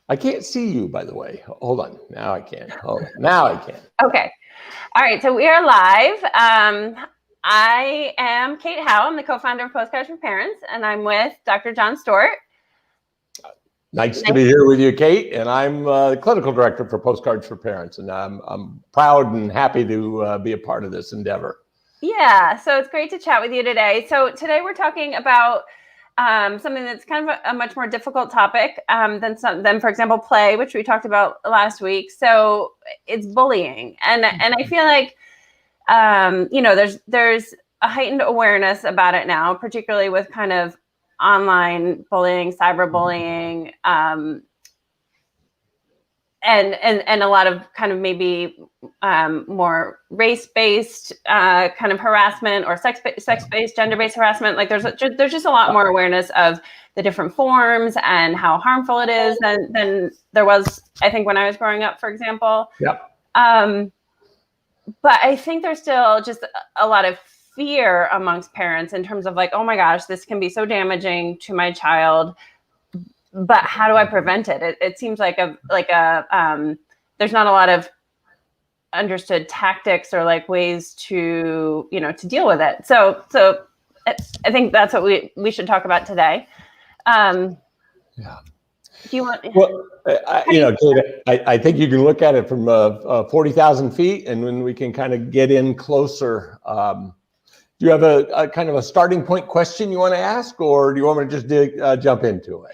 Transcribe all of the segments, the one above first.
I can't see you, by the way. Hold on. Now I can. Oh, now I can. Okay. All right. So we are live. I am Kate Howe. I'm the co-founder of Postcards for Parents, and I'm with Dr. John Stewart. Nice to be here with you, Kate. And I'm the clinical director for Postcards for Parents, and I'm proud and happy to be a part of this endeavor. Yeah. So it's great to chat with you today. So today we're talking about something that's kind of a much more difficult topic than, for example, play, which we talked about last week. So it's bullying, and I feel like there's a heightened awareness about it now, particularly with kind of online bullying, cyberbullying, and a lot of kind of maybe more race-based kind of harassment or sex-based, gender-based harassment. Like there's just a lot more awareness of the different forms and how harmful it is than there was, I think, when I was growing up, for example. Yep. But I think there's still just a lot of fear amongst parents in terms of like, oh my gosh, this can be so damaging to my child. But how do I prevent it? It seems like there's not a lot of understood tactics or like ways to deal with it. So I think that's what we should talk about today. Yeah. Do you want? Well, Kate, I think you can look at it from 40,000 feet, and when we can kind of get in closer. Do you have a kind of a starting point question you want to ask, or do you want me to just jump into it?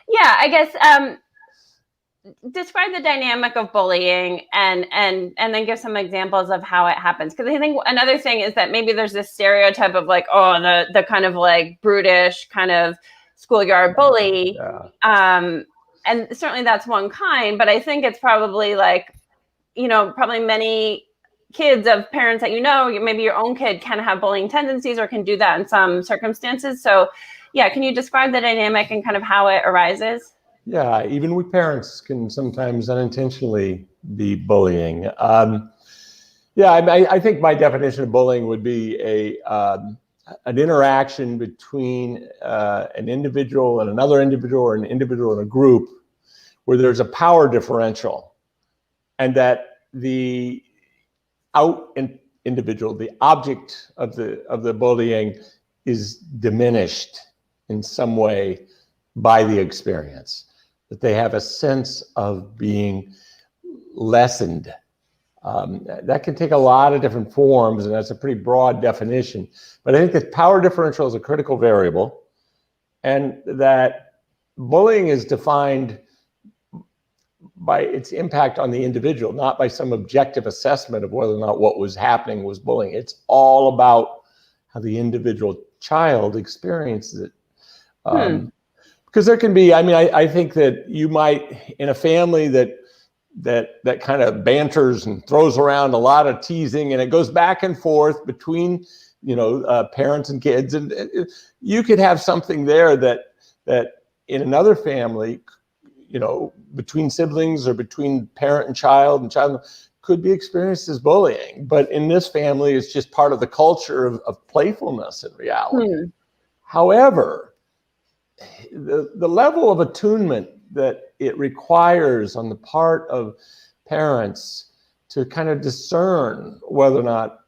Yeah, I guess describe the dynamic of bullying and then give some examples of how it happens. Because I think another thing is that maybe there's this stereotype of like, oh, the kind of like brutish kind of schoolyard bully. Yeah. And certainly that's one kind, but I think it's probably like, probably many kids of parents that maybe your own kid can have bullying tendencies or can do that in some circumstances. So yeah, can you describe the dynamic and kind of how it arises? Yeah, even we parents can sometimes unintentionally be bullying. I think my definition of bullying would be an interaction between an individual and another individual, or an individual and a group, where there's a power differential, and that the individual, the object of the bullying, is diminished in some way by the experience, that they have a sense of being lessened. That can take a lot of different forms, and that's a pretty broad definition. But I think that power differential is a critical variable, and that bullying is defined by its impact on the individual, not by some objective assessment of whether or not what was happening was bullying. It's all about how the individual child experiences it. Because there can be, I think that you might, in a family that kind of banters and throws around a lot of teasing, and it goes back and forth between, parents and kids, and you could have something there that in another family, between siblings or between parent and child could be experienced as bullying. But in this family, it's just part of the culture of playfulness in reality. However, the level of attunement that it requires on the part of parents to kind of discern whether or not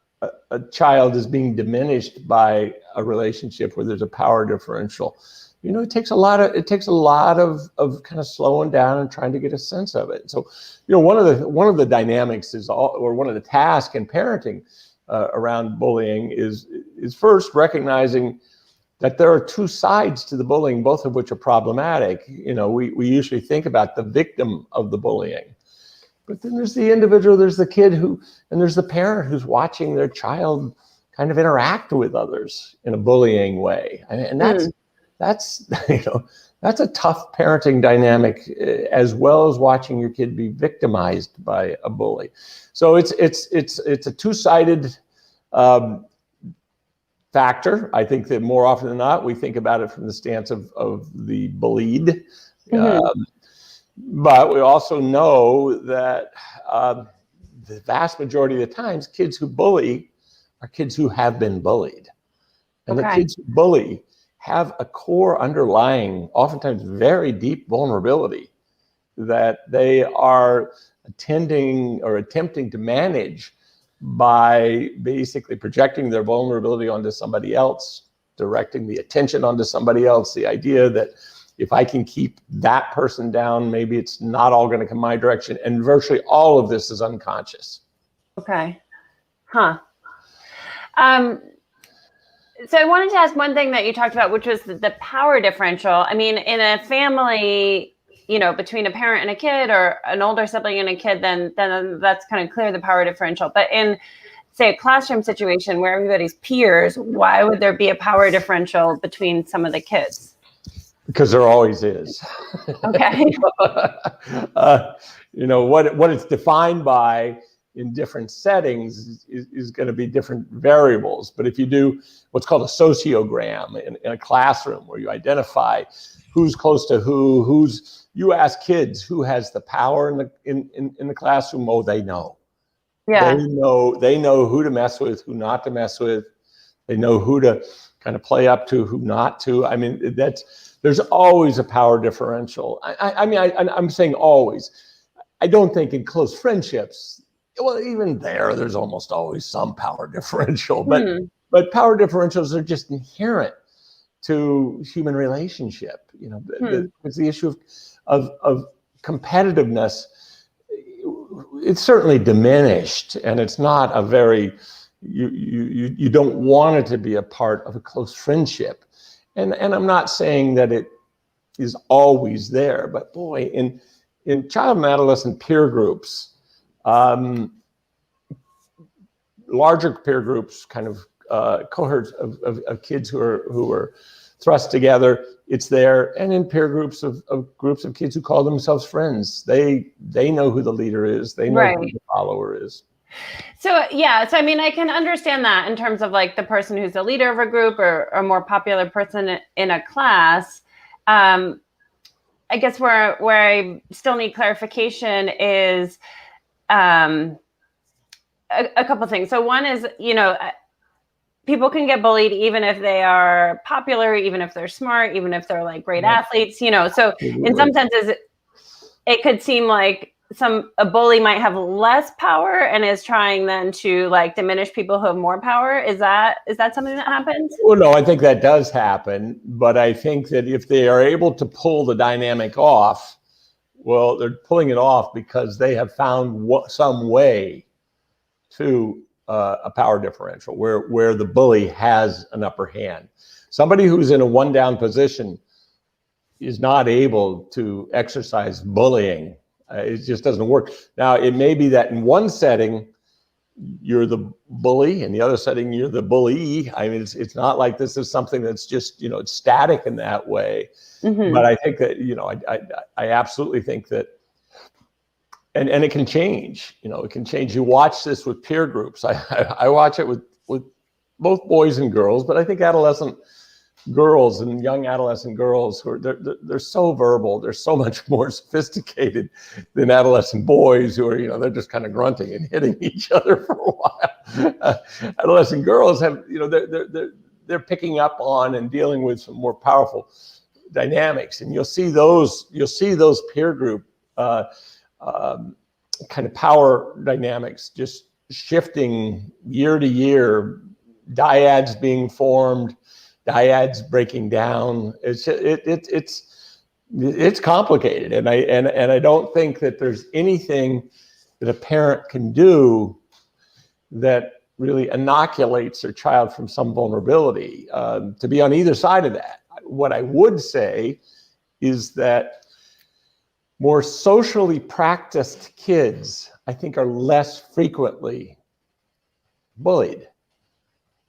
a child is being diminished by a relationship where there's a power differential, it takes a lot of kind of slowing down and trying to get a sense of it. So, one of the dynamics one of the tasks in parenting around bullying is first recognizing that there are two sides to the bullying, both of which are problematic. We usually think about the victim of the bullying, but then there's the individual, there's the kid and there's the parent who's watching their child kind of interact with others in a bullying way. And that's a tough parenting dynamic, as well as watching your kid be victimized by a bully. So it's a two-sided factor. I think that more often than not, we think about it from the stance of the bullied. But we also know that the vast majority of the times, kids who bully are kids who have been bullied. And the kids who bully have a core underlying, oftentimes very deep vulnerability that they are attempting to manage by basically projecting their vulnerability onto somebody else, directing the attention onto somebody else. The idea that if I can keep that person down, maybe it's not all going to come my direction. And virtually all of this is unconscious. Okay. Huh. So I wanted to ask one thing that you talked about, which was the power differential. I mean, in a family, you know, between a parent and a kid, or an older sibling and a kid, then that's kind of clear, the power differential. But in, say, a classroom situation where everybody's peers, why would there be a power differential between some of the kids? Because there always is. Okay. You know, what it's defined by in different settings is going to be different variables. But if you do what's called a sociogram in a classroom, where you identify who's close to you ask kids who has the power in the classroom. Oh, they know. Yeah. They know who to mess with, who not to mess with. They know who to kind of play up to, who not to. I mean, there's always a power differential. I'm saying always. I don't think in close friendships, well, even there's almost always some power differential, but power differentials are just inherent to human relationship. You know, it's the issue of competitiveness. It's certainly diminished, and it's not a very, you don't want it to be a part of a close friendship. And I'm not saying that it is always there, but boy, in child and adolescent peer groups, larger peer groups, kind of cohorts of kids who are thrust together, it's there. And in peer groups of groups of kids who call themselves friends, they know who the leader is, they know who the follower is. So yeah, so I mean, I can understand that in terms of like the person who's the leader of a group, or a more popular person in a class. I guess where I still need clarification is a couple of things. So one is, you know, people can get bullied even if they are popular, even if they're smart, even if they're like great athletes, you know. So in some senses, it could seem like a bully might have less power and is trying then to like diminish people who have more power. Is that something that happens? Well, no, I think that does happen, but I think that if they are able to pull the dynamic off, well, they're pulling it off because they have found some way to a power differential where the bully has an upper hand. Somebody who's in a one-down position is not able to exercise bullying. It just doesn't work. Now, it may be that in one setting, you're the bully, in the other setting, you're the bully. I mean, it's not like this is something that's just, you know, it's static in that way. But I think that, you know, I absolutely think that, and it can change, you know, it can change. You watch this with peer groups. I watch it with both boys and girls, but I think adolescent girls and young adolescent girls who are they're so verbal, they're so much more sophisticated than adolescent boys who are, you know, they're just kind of grunting and hitting each other for a while. Adolescent girls have, you know, they're picking up on and dealing with some more powerful dynamics, and you'll see those peer group kind of power dynamics just shifting year to year, dyads being formed, dyads breaking down. It's complicated, and I don't think that there's anything that a parent can do that really inoculates their child from some vulnerability, to be on either side of that. What I would say is that more socially practiced kids, I think, are less frequently bullied.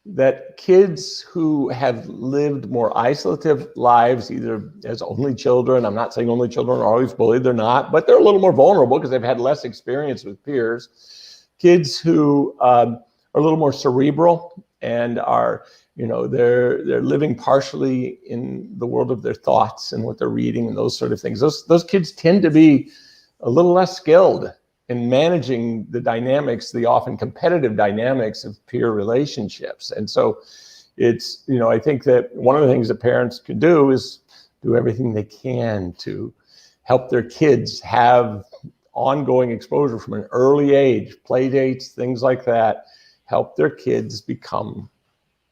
That kids who have lived more isolative lives, either as only children, I'm not saying only children are always bullied, they're not, but they're a little more vulnerable because they've had less experience with peers. Kids who are a little more cerebral and are, you know, they're living partially in the world of their thoughts and what they're reading and those sort of things. Those kids tend to be a little less skilled in managing the dynamics, the often competitive dynamics of peer relationships. And so it's, you know, I think that one of the things that parents can do is do everything they can to help their kids have ongoing exposure from an early age, play dates, things like that, help their kids become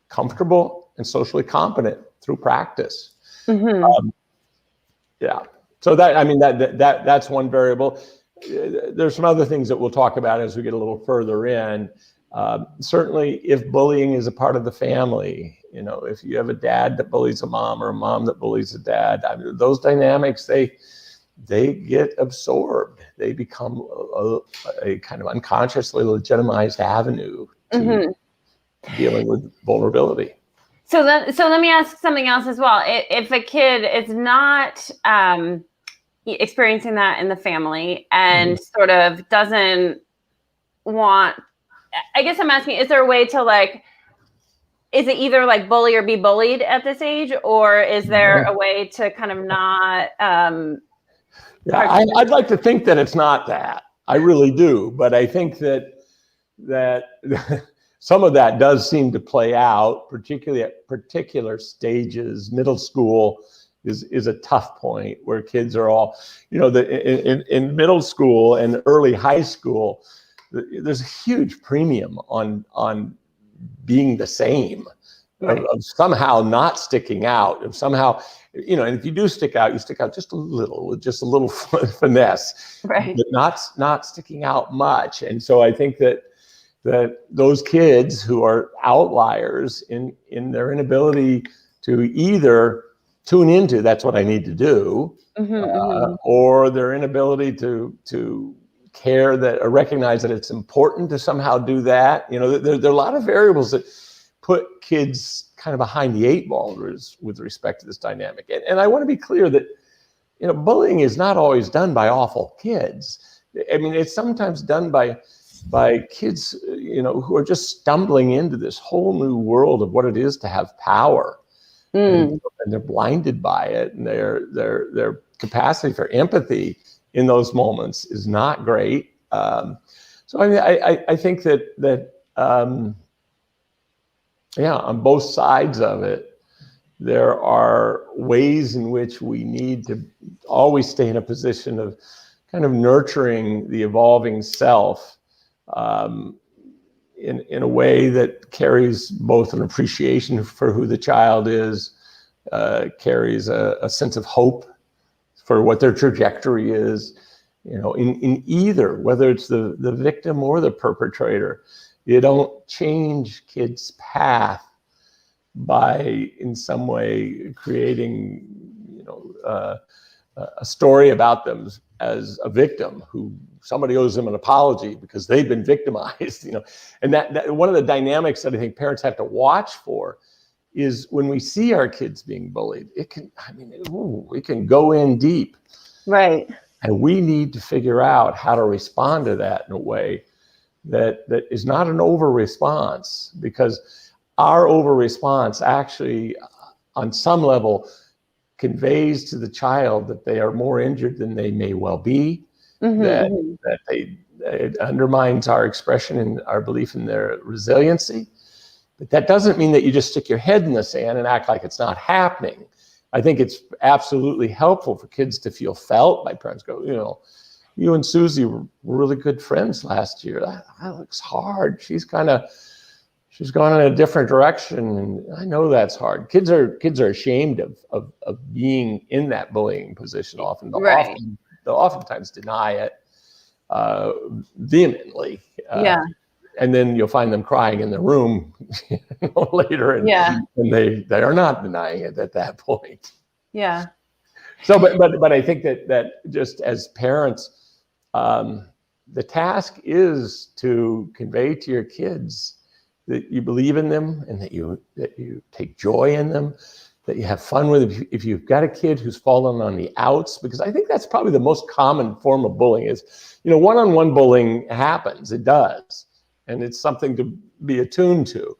comfortable and socially competent through practice. Yeah. So that's one variable. There's some other things that we'll talk about as we get a little further in. Certainly, if bullying is a part of the family, if you have a dad that bullies a mom or a mom that bullies a dad, those dynamics, they get absorbed. They become a kind of unconsciously legitimized avenue to dealing with vulnerability. So let me ask something else as well. If a kid is not experiencing that in the family and sort of doesn't want, I guess I'm asking, is there a way to is it either bully or be bullied at this age, or is there a way to kind of not? I'd like to think that it's not that. I really do, but I think that some of that does seem to play out, particularly at particular stages. Middle school is a tough point where kids are all, in middle school and early high school, there's a huge premium on being the same, of somehow not sticking out, of somehow, and if you do stick out, you stick out just a little, with just a little finesse, right? But not sticking out much. And so I think that those kids who are outliers in their inability to either tune into that's what I need to do, or their inability to care that or recognize that it's important to somehow do that. There are a lot of variables that put kids kind of behind the eight ball with respect to this dynamic. And I want to be clear that bullying is not always done by awful kids. I mean, it's sometimes done by kids, who are just stumbling into this whole new world of what it is to have power, and they're blinded by it, and their capacity for empathy in those moments is not great. So I think that on both sides of it, there are ways in which we need to always stay in a position of kind of nurturing the evolving self, in a way that carries both an appreciation for who the child is, carries a sense of hope for what their trajectory is, in either, whether it's the victim or the perpetrator. You don't change kids' path by in some way creating, a story about them as a victim who somebody owes them an apology because they've been victimized, and that one of the dynamics that I think parents have to watch for is when we see our kids being bullied, it can go in deep. Right. And we need to figure out how to respond to that in a way that is not an over response, because our over response actually on some level conveys to the child that they are more injured than they may well be, that it undermines our expression and our belief in their resiliency. But that doesn't mean that you just stick your head in the sand and act like it's not happening. I think it's absolutely helpful for kids to feel felt by parents. Go, you and Susie were really good friends last year. That looks hard. She's gone in a different direction, and I know that's hard. Kids are ashamed of being in that bullying position. Often, they'll oftentimes deny it vehemently. And then you'll find them crying in the room later, and they are not denying it at that point. Yeah. So, but I think that just as parents, the task is to convey to your kids that you believe in them and that you take joy in them, that you have fun with them. If you've got a kid who's fallen on the outs, because I think that's probably the most common form of bullying is, one-on-one bullying happens. It does. And it's something to be attuned to,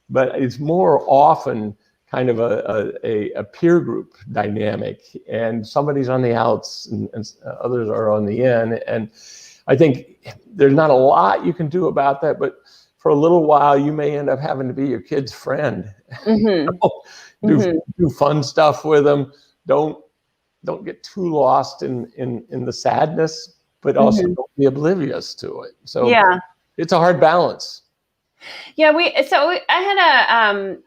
but it's more often kind of a peer group dynamic, and somebody's on the outs and others are on the in. And I think there's not a lot you can do about that, but for a little while, you may end up having to be your kid's friend. Do fun stuff with them. Don't get too lost in the sadness, but also don't be oblivious to it. So Yeah. it's a hard balance. Yeah, I had a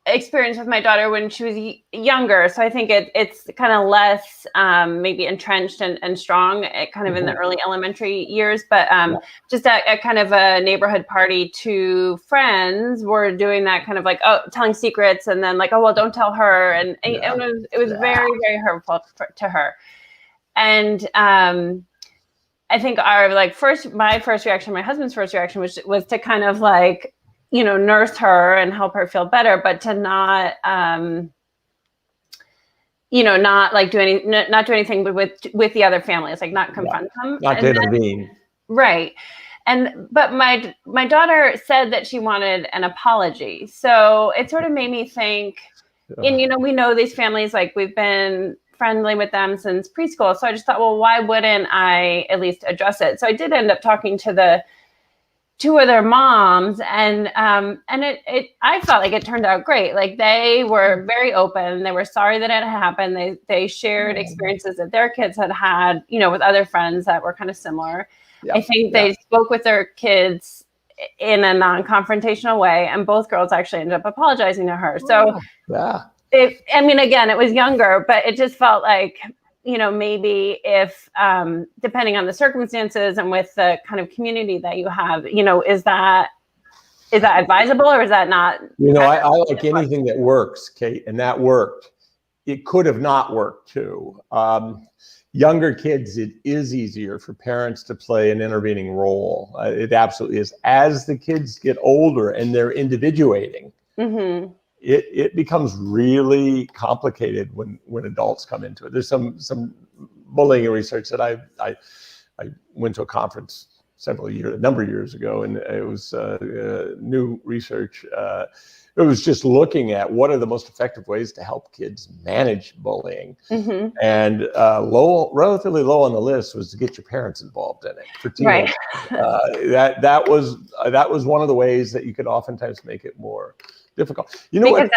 experience with my daughter when she was younger. So I think it's kind of less maybe entrenched and strong kind of in the early elementary years. But just at kind of a neighborhood party, two friends were doing that kind of like, oh, telling secrets, and then like, oh, well, don't tell her. And it was very, very hurtful to her. And I think my first reaction, my husband's first reaction was to kind of like, nurse her and help her feel better, but to not, not like do anything with the other families, like not confront them. Not to intervene. Right. But my daughter said that she wanted an apology. So it sort of made me think, and, we know these families, like we've been friendly with them since preschool. So I just thought, well, why wouldn't I at least address it? So I did end up talking to the two of their moms, and I felt like it turned out great. Like they were very open. They were sorry that it had happened. They shared experiences that their kids had, with other friends that were kind of similar. I think they spoke with their kids in a non-confrontational way, and both girls actually ended up apologizing to her. So again, it was younger, but it just felt like, maybe if, depending on the circumstances and with the kind of community that you have, is that advisable, or is that not? I like anything that works, Kate, and that worked. It could have not worked too. Younger kids, it is easier for parents to play an intervening role. It absolutely is. As the kids get older and they're individuating, it becomes really complicated when adults come into it. There's some bullying research that I went to a conference a number of years ago, and it was new research. It was just looking at what are the most effective ways to help kids manage bullying, and relatively low on the list was to get your parents involved in it for teenagers. That was one of the ways that you could oftentimes make it more difficult. Because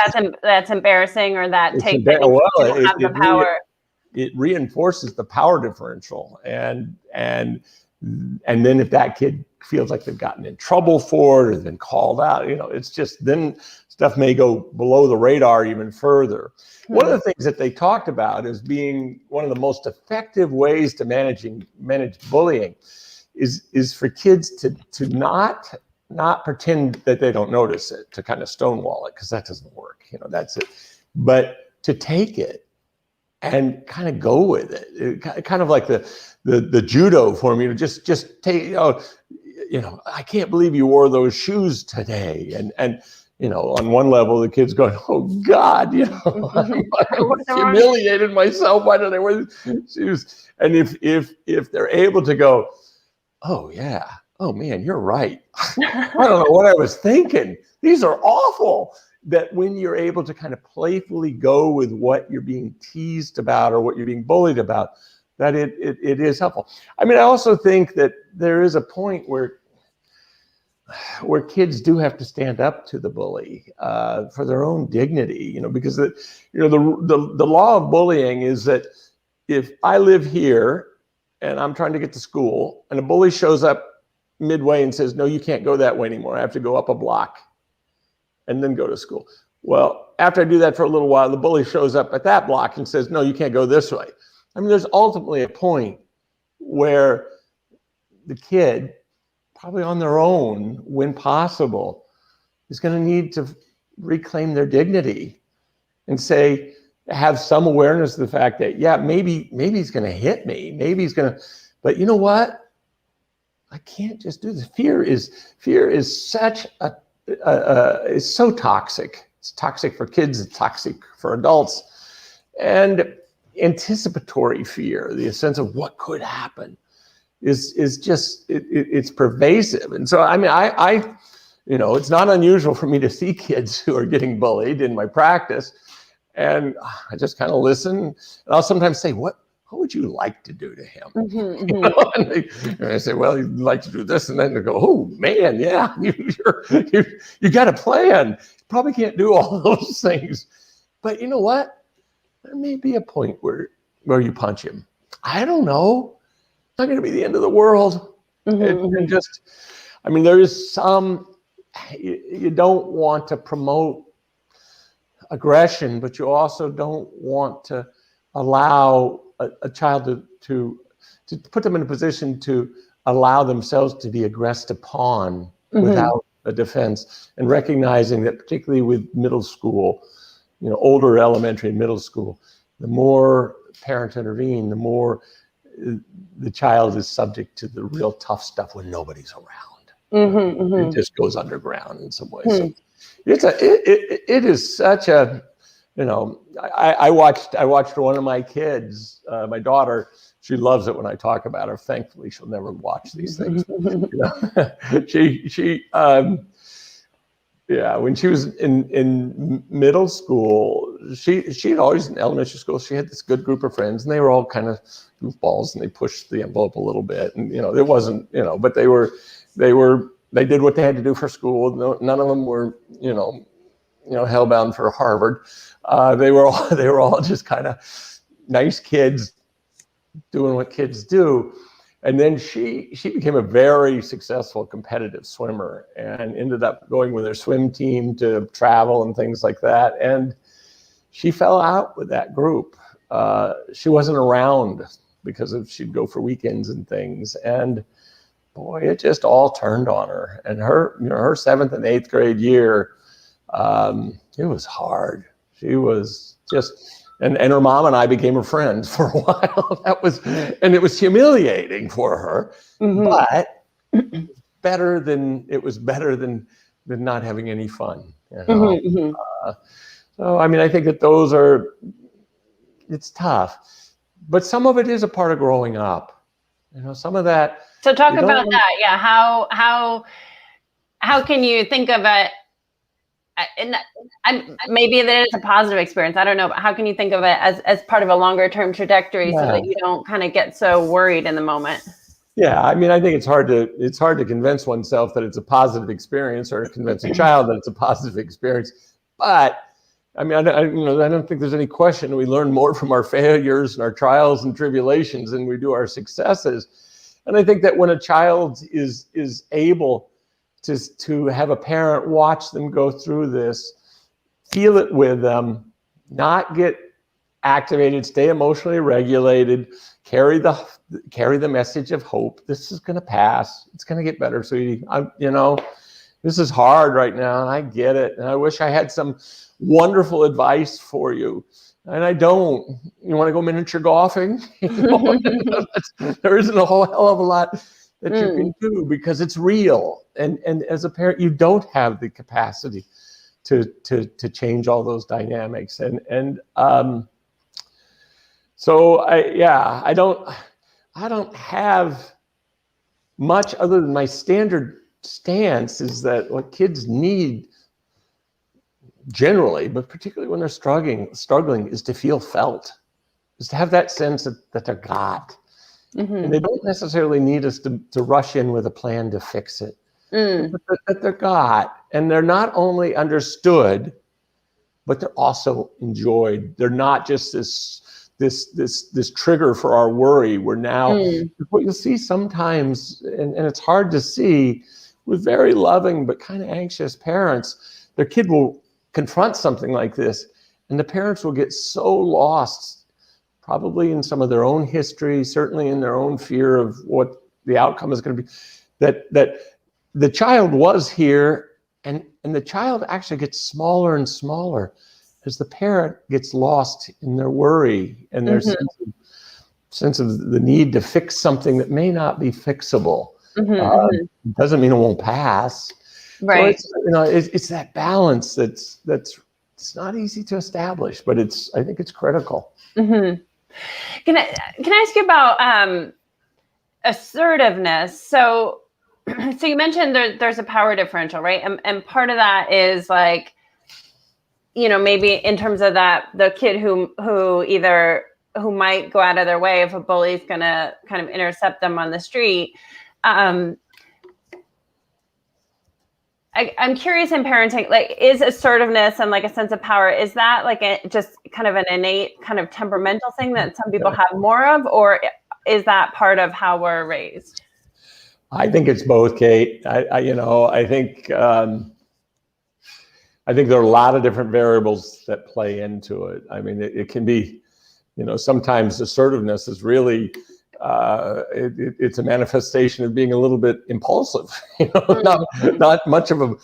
that's embarrassing, or that takes have the power. It reinforces the power differential, and then if that kid feels like they've gotten in trouble for it or been called out, it's just then stuff may go below the radar even further. One of the things that they talked about as being one of the most effective ways to manage bullying is for kids to not pretend that they don't notice it, to kind of stonewall it, because that doesn't work. That's it. But to take it and kind of go with it, kind of like the judo form. Just take. I can't believe you wore those shoes today, and on one level the kid's going, oh God, I humiliated myself. Why did I wear these shoes? And if they're able to go, oh yeah. Oh man, you're right. I don't know what I was thinking. These are awful. That when you're able to kind of playfully go with what you're being teased about or what you're being bullied about, that it is helpful. I also think that there is a point where kids do have to stand up to the bully for their own dignity, because the law of bullying is that if I live here and I'm trying to get to school and a bully shows up midway and says, no, you can't go that way anymore. I have to go up a block and then go to school. Well, after I do that for a little while, the bully shows up at that block and says, no, you can't go this way. There's ultimately a point where the kid, probably on their own, when possible, is going to need to reclaim their dignity and have some awareness of the fact that, maybe he's going to hit me. Maybe he's going to, but you know what? I can't just do this. Fear is such is so toxic. It's toxic for kids. It's toxic for adults. And anticipatory fear, the sense of what could happen, is just it's pervasive. And so I it's not unusual for me to see kids who are getting bullied in my practice, and I just kind of listen. And I'll sometimes say, what would you like to do to him? And I say, well, you'd like to do this. And then they go, oh man, yeah, you got a plan. You probably can't do all those things. But you know what? There may be a point where where you punch him. I don't know. It's not going to be the end of the world. And just, I mean, there is some, you don't want to promote aggression, but you also don't want to allow a child to put them in a position to allow themselves to be aggressed upon without a defense, and recognizing that particularly with middle school, older elementary and middle school, the more parents intervene, the more the child is subject to the real tough stuff when nobody's around. It just goes underground in some ways. So it is such a, I watched one of my kids, my daughter. She loves it when I talk about her. Thankfully, she'll never watch these things. When she was in middle school, she'd always, in elementary school, she had this good group of friends, and they were all kind of goofballs, and they pushed the envelope a little bit, and it wasn't, but they did what they had to do for school. None of them were, hellbound for Harvard. They were all just kind of nice kids doing what kids do. And then she became a very successful competitive swimmer and ended up going with her swim team to travel and things like that. And she fell out with that group. She wasn't around because she'd go for weekends and things. And boy, it just all turned on her. And her 7th and 8th grade year, it was hard. She was just, and her mom and I became her friends for a while. And it was humiliating for her, but it was better than not having any fun. So, I mean, I think that it's tough, but some of it is a part of growing up. Some of that. So talk about that. Yeah. How can you think of it? And maybe that it's a positive experience. I don't know, but how can you think of it as part of a longer term trajectory so that you don't kind of get so worried in the moment? Yeah, I mean, I think it's hard to convince oneself that it's a positive experience, or convince a child that it's a positive experience. But I mean, I don't think there's any question we learn more from our failures and our trials and tribulations than we do our successes. And I think that when a child is able to have a parent watch them go through this, feel it with them, not get activated, stay emotionally regulated, carry the message of hope. This is going to pass. It's going to get better, sweetie. This is hard right now, and I get it. And I wish I had some wonderful advice for you. And I don't. You want to go miniature golfing? There isn't a whole hell of a lot that you can do, because it's real. And as a parent, you don't have the capacity to change all those dynamics. So I don't have much other than my standard stance is that what kids need generally, but particularly when they're struggling, is to feel felt, is to have that sense that they're got. And they don't necessarily need us to rush in with a plan to fix it, but that they're got, and they're not only understood, but they're also enjoyed. They're not just this trigger for our worry. We're now, what you'll see sometimes, and it's hard to see with very loving but kind of anxious parents, their kid will confront something like this, and the parents will get so lost, probably in some of their own history, certainly in their own fear of what the outcome is going to be, that the child was here, and the child actually gets smaller and smaller as the parent gets lost in their worry and their sense of the need to fix something that may not be fixable. Doesn't mean it won't pass. Right. So it's that balance that's it's not easy to establish, but I think it's critical. Can I ask you about assertiveness? So you mentioned there's a power differential, right? And part of that is like, maybe in terms of that, the kid who might go out of their way if a bully is going to kind of intercept them on the street. I'm curious in parenting, like, is assertiveness and like a sense of power, is that like just kind of an innate kind of temperamental thing that some people have more of, or is that part of how we're raised? I think it's both, Kate. I think there are a lot of different variables that play into it. I mean, it can be, sometimes assertiveness is really, it's a manifestation of being a little bit impulsive. Not much of a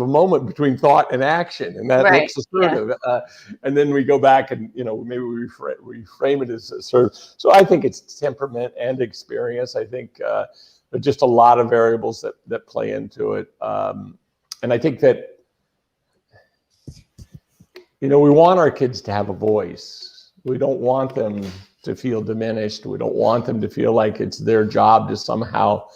moment between thought and action, and that looks assertive. Yeah. And then we go back and maybe we reframe it as assertive. So I think it's temperament and experience. I think there are just a lot of variables that play into it, and I think that we want our kids to have a voice. We don't want them to feel diminished. We don't want them to feel like it's their job to somehow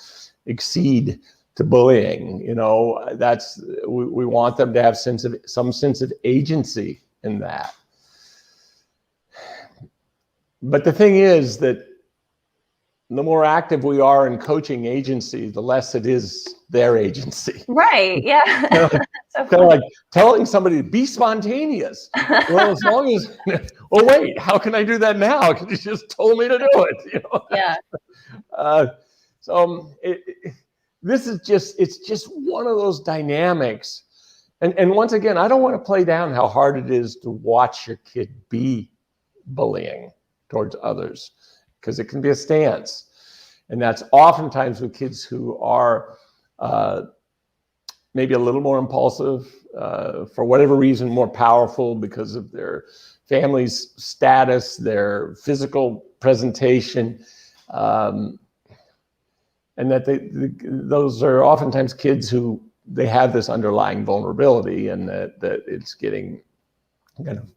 exceed to bullying. We want them to have some sense of agency in that. But the thing is that the more active we are in coaching agency, the less it is their agency. Right. Yeah. Kind of like telling somebody to be spontaneous. Well, as long as, well, wait, how can I do that now? Because you just told me to do it. Yeah. It's just one of those dynamics. And once again, I don't want to play down how hard it is to watch your kid be bullying towards others, because it can be a stance. And that's oftentimes with kids who are maybe a little more impulsive, for whatever reason, more powerful because of their family's status, their physical presentation, and that those are oftentimes kids who they have this underlying vulnerability, and that it's getting kind of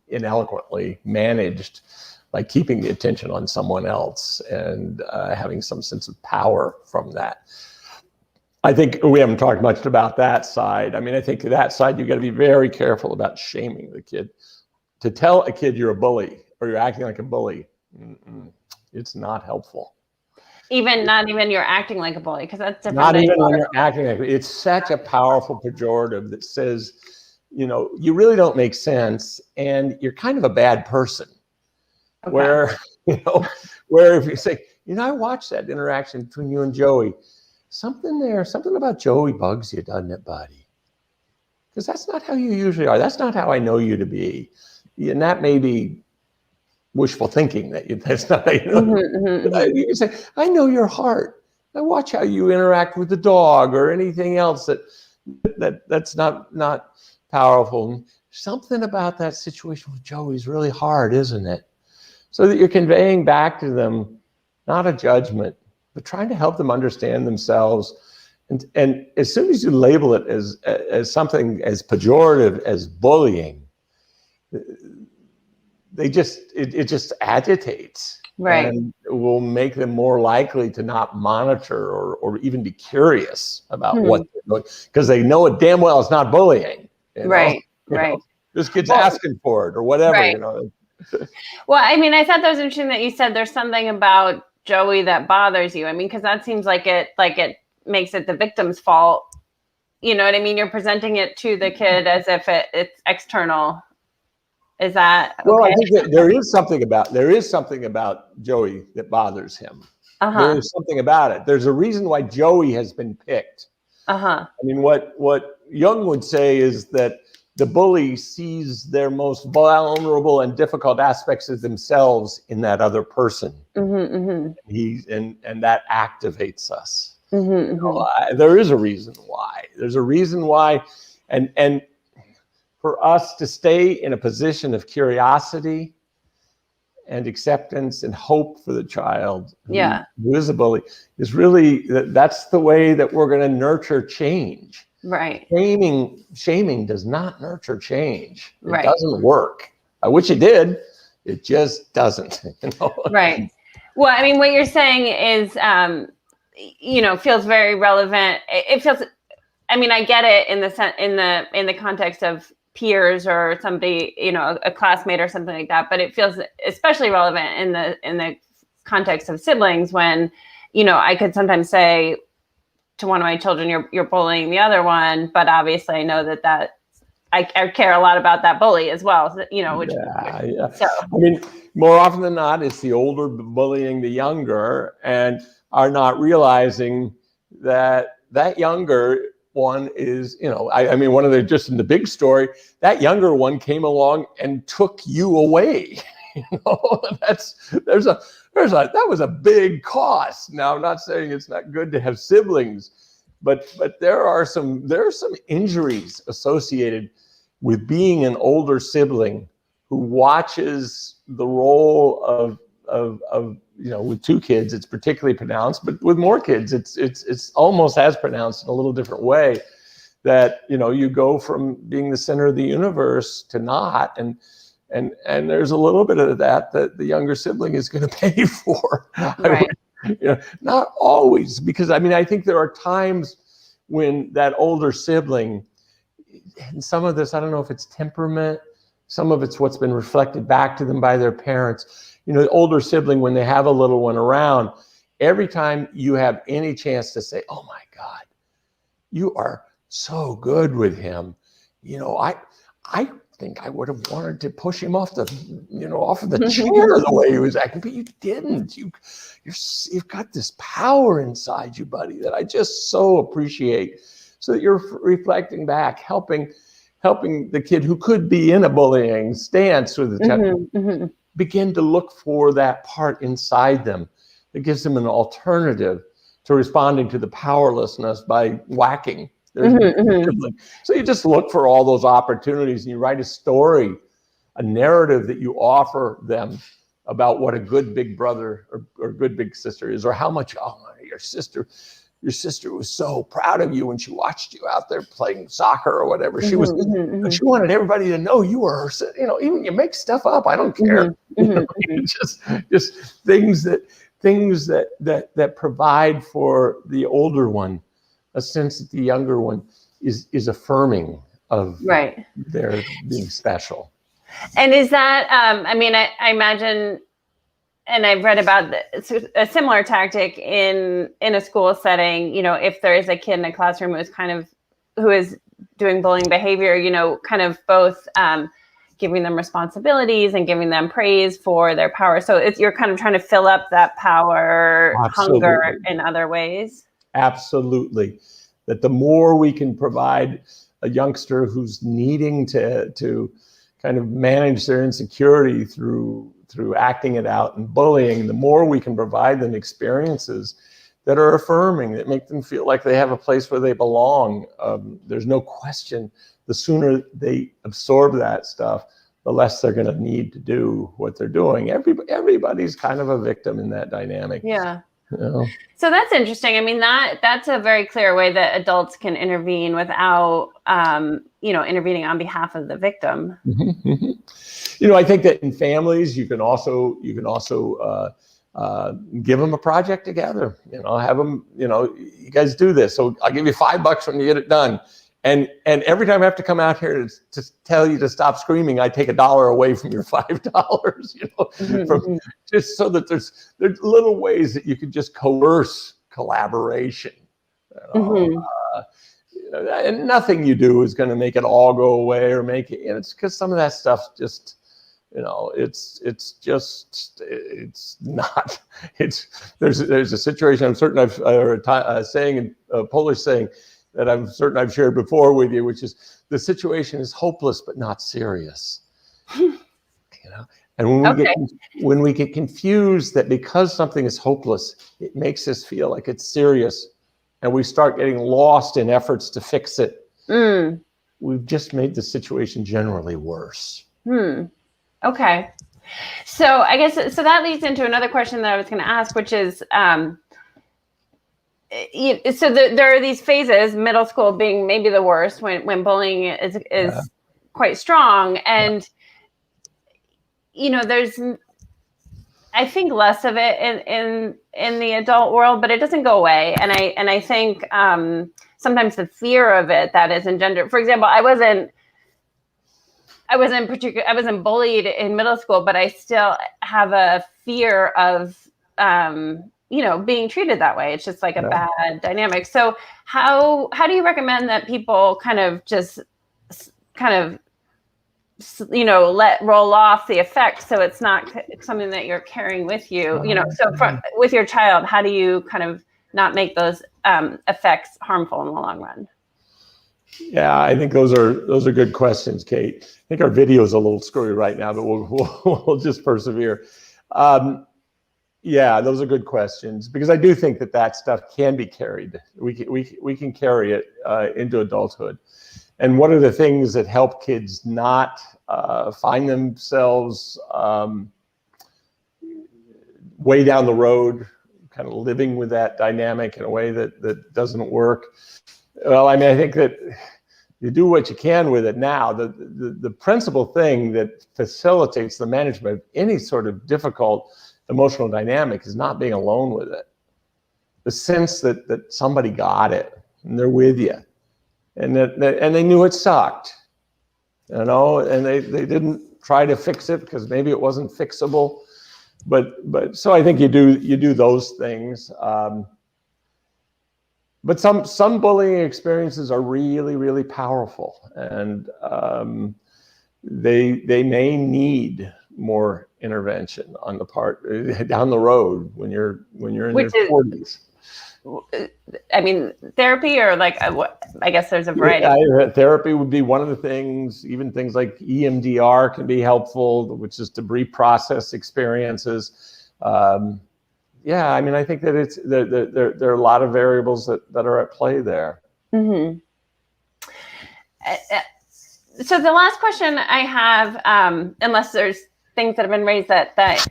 ineloquently managed by keeping the attention on someone else and having some sense of power from that. I think we haven't talked much about that side. I mean, I think that side, you've got to be very careful about shaming the kid. To tell a kid you're a bully or you're acting like a bully, it's not helpful. Not even you're acting like a bully, because that's different. Not even when you're acting like it's such a powerful pejorative that says, you really don't make sense and you're kind of a bad person. Okay. Where if you say, I watched that interaction between you and Joey, something about Joey bugs you, doesn't it, buddy? Because that's not how you usually are. That's not how I know you to be. And that may be wishful thinking that's not how you know. You can say, I know your heart. I watch how you interact with the dog or anything else that's not powerful. Something about that situation with Joey is really hard, isn't it? So that you're conveying back to them, not a judgment, but trying to help them understand themselves. And as soon as you label it as something as pejorative as bullying, it just agitates. Right. And will make them more likely to not monitor or even be curious about what they're doing, because they know it damn well it's not bullying. Right. Right. This kid's asking for it or whatever. Right. Well, I mean, I thought that was interesting that you said there's something about Joey that bothers you. I mean, because that seems like it makes it the victim's fault. You know what I mean? You're presenting it to the kid as if it's external. Is that okay? Well, I think that there is something about Joey that bothers him. There is something about it. There's a reason why Joey has been picked. I mean, what Jung would say is that the bully sees their most vulnerable and difficult aspects of themselves in that other person. And that activates us. There is a reason why. There's a reason why, and for us to stay in a position of curiosity and acceptance and hope for the child who is a bully is really, that's the way that we're going to nurture change. Right. Shaming does not nurture change. It doesn't work. I wish it did. It just doesn't. Right. Well, I mean, what you're saying is, feels very relevant. It feels. I mean, I get it in the context of peers or somebody, a classmate or something like that. But it feels especially relevant in the context of siblings when, I could sometimes say, to one of my children, you're bullying the other one, but obviously I know that I care a lot about that bully as well, which Yeah. so I mean, more often than not, it's the older bullying the younger, and are not realizing that younger one is, I mean, one of the, just in the big story, that younger one came along and took you away. That was a big cost. Now, I'm not saying it's not good to have siblings, but there are some injuries associated with being an older sibling who watches the role of with two kids, it's particularly pronounced, but with more kids, it's almost as pronounced in a little different way, that, you go from being the center of the universe to not, and there's a little bit of that the younger sibling is going to pay for. right. Not always, because I think there are times when that older sibling, and some of this, I don't know if it's temperament, some of it's what's been reflected back to them by their parents. The older sibling, when they have a little one around, every time you have any chance to say, "Oh my God, you are so good with him," I think I would have wanted to push him off of the chair the way he was acting, but you didn't. You've got this power inside you, buddy, that I just so appreciate. So that you're reflecting back, helping the kid who could be in a bullying stance with the child begin to look for that part inside them that gives them an alternative to responding to the powerlessness by whacking their sibling. So you just look for all those opportunities, and you write a story, a narrative that you offer them about what a good big brother or good big sister is, or how much, your sister was so proud of you when she watched you out there playing soccer or whatever. She wanted everybody to know you were her, even you make stuff up, I don't care. Just things that provide for the older one a sense that the younger one is affirming of their being special. And is that, I imagine, and I've read about a similar tactic in a school setting, if there is a kid in a classroom who is doing bullying behavior, kind of both giving them responsibilities and giving them praise for their power. So you're kind of trying to fill up that power hunger in other ways. Absolutely. That the more we can provide a youngster who's needing to kind of manage their insecurity through acting it out and bullying, the more we can provide them experiences that are affirming, that make them feel like they have a place where they belong. There's no question, the sooner they absorb that stuff, the less they're going to need to do what they're doing. Everybody's kind of a victim in that dynamic. Yeah. So that's interesting. I mean, that's a very clear way that adults can intervene without, intervening on behalf of the victim. I think that in families, you can also give them a project together. Have them. You guys do this. So I'll give you $5 when you get it done. And every time I have to come out here to tell you to stop screaming, I take $1 away from your $5. Just so that there's little ways that you can just coerce collaboration. And nothing you do is going to make it all go away or make it. It's because some of that stuff just, it's not. There's a situation I'm certain a saying, a Polish saying, that I'm certain I've shared before with you, which is the situation is hopeless but not serious. And when we get confused that because something is hopeless, it makes us feel like it's serious, and we start getting lost in efforts to fix it, we've just made the situation generally worse. Okay. So I guess that leads into another question that I was going to ask, which is, so there are these phases, middle school being maybe the worst, when bullying is quite strong, and there's, I think, less of it in the adult world, but it doesn't go away, and I think sometimes the fear of it that is engendered. For example, I wasn't bullied in middle school, but I still have a fear of being treated that way. It's just like a Yeah. bad dynamic. So how do you recommend that people kind of just let roll off the effects, so it's not something that you're carrying with you? With your child, how do you kind of not make those effects harmful in the long run? Yeah, I think those are good questions, Kate. I think our video is a little screwy right now, but we'll just persevere. Yeah, those are good questions, because I do think that stuff can be carried. We can carry it into adulthood. And what are the things that help kids not find themselves way down the road, kind of living with that dynamic in a way that doesn't work? Well, I mean, I think that you do what you can with it now. The principal thing that facilitates the management of any sort of difficult emotional dynamic is not being alone with it. The sense that somebody got it and they're with you, and they knew it sucked, and they didn't try to fix it because maybe it wasn't fixable. But so I think you do those things. But some bullying experiences are really, really powerful, and they may need more intervention on the part down the road when you're in your 40s. I mean, therapy, or I guess there's a variety. Yeah, therapy would be one of the things. Even things like EMDR can be helpful, which is to reprocess experiences. Yeah, I mean, I think that there are a lot of variables that are at play there. Mm-hmm. So the last question I have, unless there's things that have been raised that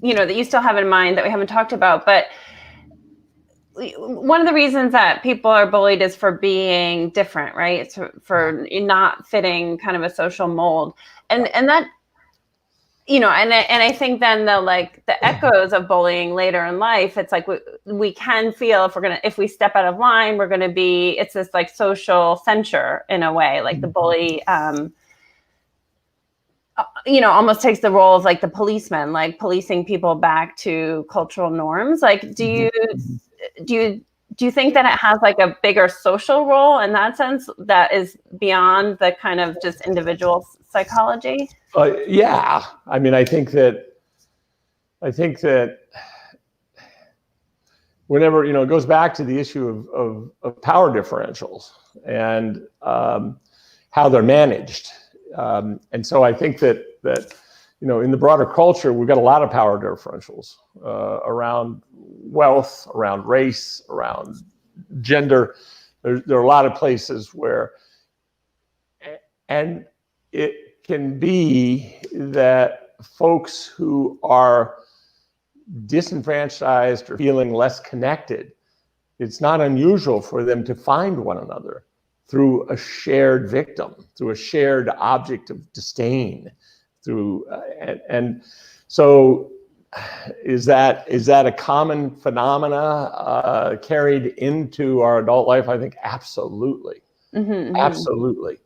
you still have in mind that we haven't talked about, but one of the reasons that people are bullied is for being different, right? It's for not fitting kind of a social mold, and that. And I think then the echoes of bullying later in life, it's like we can feel if we step out of line, we're going to be, it's this like social censure in a way, like the bully, almost takes the role of like the policeman, like policing people back to cultural norms. Like, do you think that it has like a bigger social role in that sense that is beyond the kind of just individual psychology? Yeah, I mean, I think that whenever, it goes back to the issue of power differentials and how they're managed. And so I think that in the broader culture, we've got a lot of power differentials around wealth, around race, around gender. There are a lot of places where, and it can be that folks who are disenfranchised or feeling less connected, it's not unusual for them to find one another through a shared victim, through a shared object of disdain, and so is that a common phenomena carried into our adult life? I think absolutely. Mm-hmm. Absolutely.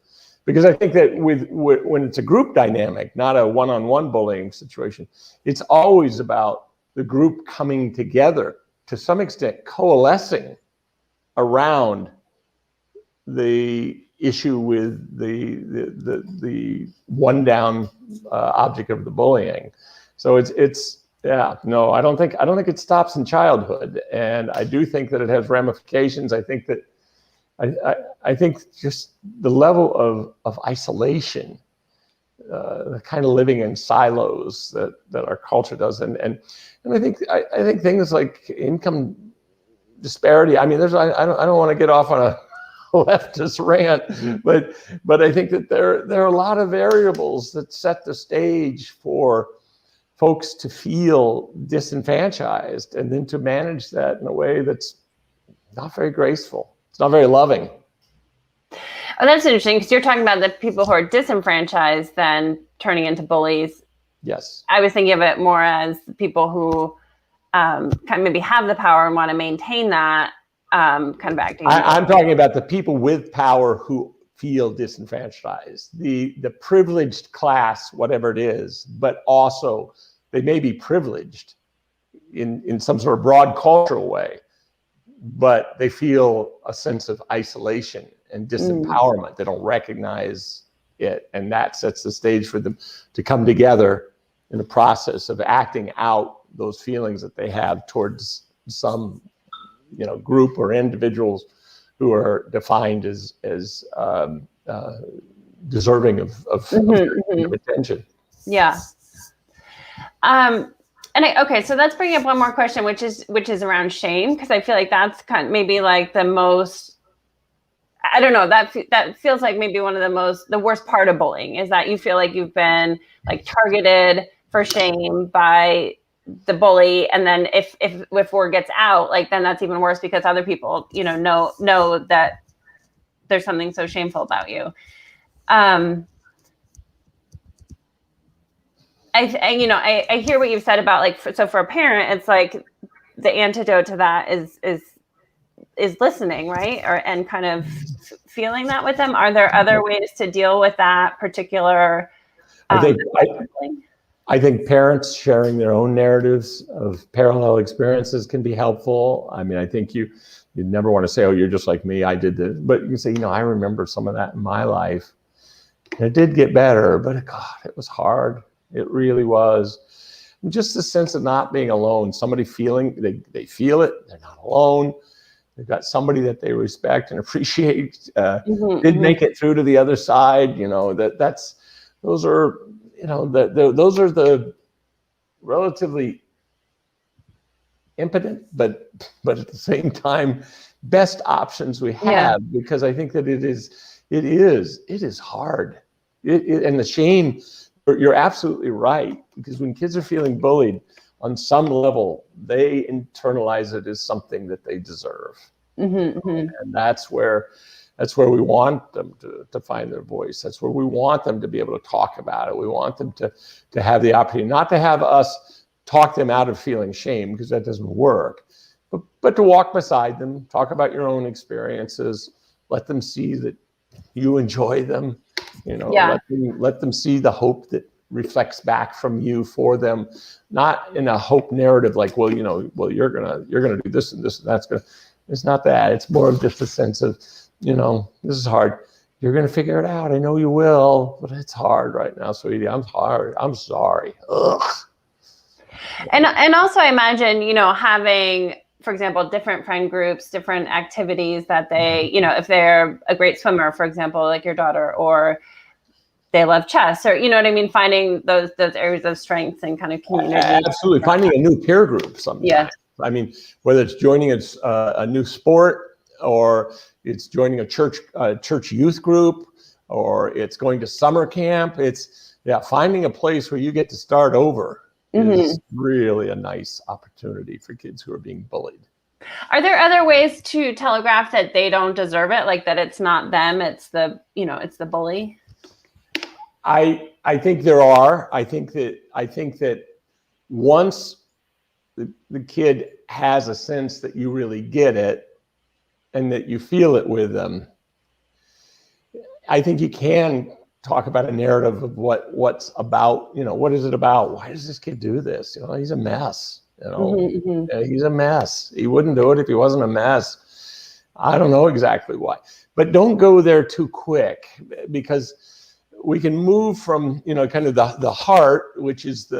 Because I think that when it's a group dynamic, not a one-on-one bullying situation, it's always about the group coming together, to some extent coalescing around the issue with the one down object of the bullying. So I don't think it stops in childhood, and I do think that it has ramifications. I think that I think just the level of isolation, the kind of living in silos that our culture does, and I think things like income disparity. I mean, I don't want to get off on a leftist rant, but I think that there are a lot of variables that set the stage for folks to feel disenfranchised, and then to manage that in a way that's not very graceful. It's not very loving. Oh, that's interesting, because you're talking about the people who are disenfranchised then turning into bullies. Yes. I was thinking of it more as people who kind of maybe have the power and want to maintain that kind of acting. I'm talking about the people with power who feel disenfranchised, the privileged class, whatever it is, but also they may be privileged in some sort of broad cultural way, but they feel a sense of isolation and disempowerment. They don't recognize it, and that sets the stage for them to come together in the process of acting out those feelings that they have towards some, group or individuals who are defined as deserving of attention. Yeah. Okay, so let's bring up one more question, which is around shame, because I feel like that's kind of maybe like the most, I don't know, that feels like maybe one of the worst part of bullying is that you feel like you've been like targeted for shame by the bully, and then if word gets out, like then that's even worse because other people know that there's something so shameful about you. I hear what you've said about like, so for a parent, it's like the antidote to that is listening, right? And kind of feeling that with them. Are there other ways to deal with that particular? I think parents sharing their own narratives of parallel experiences can be helpful. I mean, I think you never want to say, oh, you're just like me, I did this. But you can say, I remember some of that in my life. And it did get better, but God, it was hard. It really was. Just the sense of not being alone, somebody feeling, they feel it, they're not alone. They've got somebody that they respect and appreciate, did make it through to the other side. Those are the relatively impotent, but at the same time, best options we have, because I think that it is hard. And the shame, you're absolutely right, because when kids are feeling bullied, on some level, they internalize it as something that they deserve. And that's where we want them to find their voice. That's where we want them to be able to talk about it. We want them to have the opportunity, not to have us talk them out of feeling shame, because that doesn't work, but to walk beside them, talk about your own experiences, let them see that you enjoy them, let them see the hope that reflects back from you for them, not in a hope narrative like, well, you're gonna do this and this and that's gonna. It's not that. It's more of just a sense of, this is hard. You're gonna figure it out. I know you will, but it's hard right now, sweetie. I'm sorry. Ugh. And also, I imagine, having, for example, different friend groups, different activities that they, if they're a great swimmer, for example, like your daughter, or they love chess, or finding those areas of strength and kind of community. Absolutely, finding a new peer group sometimes. Yeah. I mean, whether it's joining a new sport, or it's joining a church youth group, or it's going to summer camp. It's finding a place where you get to start over is really a nice opportunity for kids who are being bullied. Are there other ways to telegraph that they don't deserve it, like that it's not them, it's the bully? I think there are. I think that once the kid has a sense that you really get it and that you feel it with them, I think you can talk about a narrative of what's about, what is it about? Why does this kid do this? He's a mess. He's a mess. He wouldn't do it if he wasn't a mess. I don't know exactly why, but don't go there too quick, because we can move from, kind of the heart, which is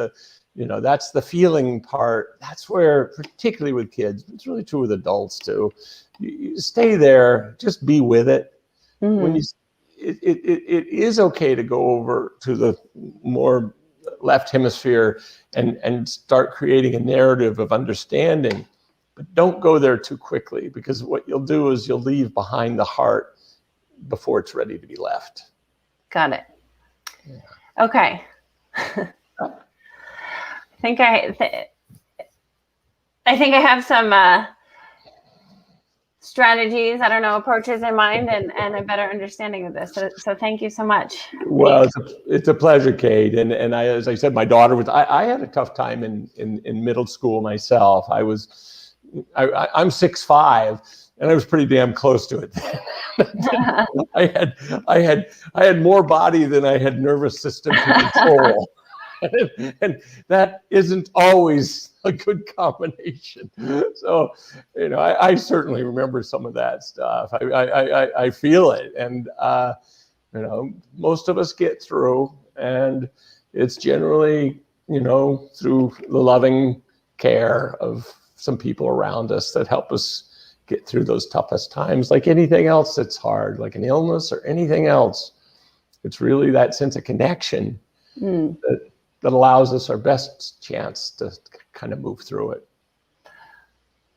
that's the feeling part. That's where, particularly with kids, it's really true with adults too. You stay there, just be with it. When it is okay to go over to the more left hemisphere and start creating a narrative of understanding, but don't go there too quickly, because what you'll do is you'll leave behind the heart before it's ready to be left. Got it. Yeah. Okay. I think I have some strategies, approaches in mind, and a better understanding of this. So thank you so much. Well, it's a pleasure, Kate. And as I said, my daughter I had a tough time in middle school myself. I'm 6'5", and I was pretty damn close to it. I had more body than I had nervous system to control. And that isn't always a good combination. So, I certainly remember some of that stuff. I feel it. And, most of us get through, and it's generally, through the loving care of some people around us that help us get through those toughest times. Like anything else that's hard, like an illness or anything else, it's really that sense of connection that allows us our best chance to kind of move through it.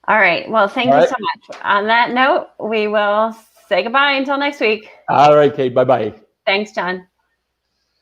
All right. Well, thank you so much. On that note, we will say goodbye until next week. All right, Kate. Bye-bye. Thanks, John.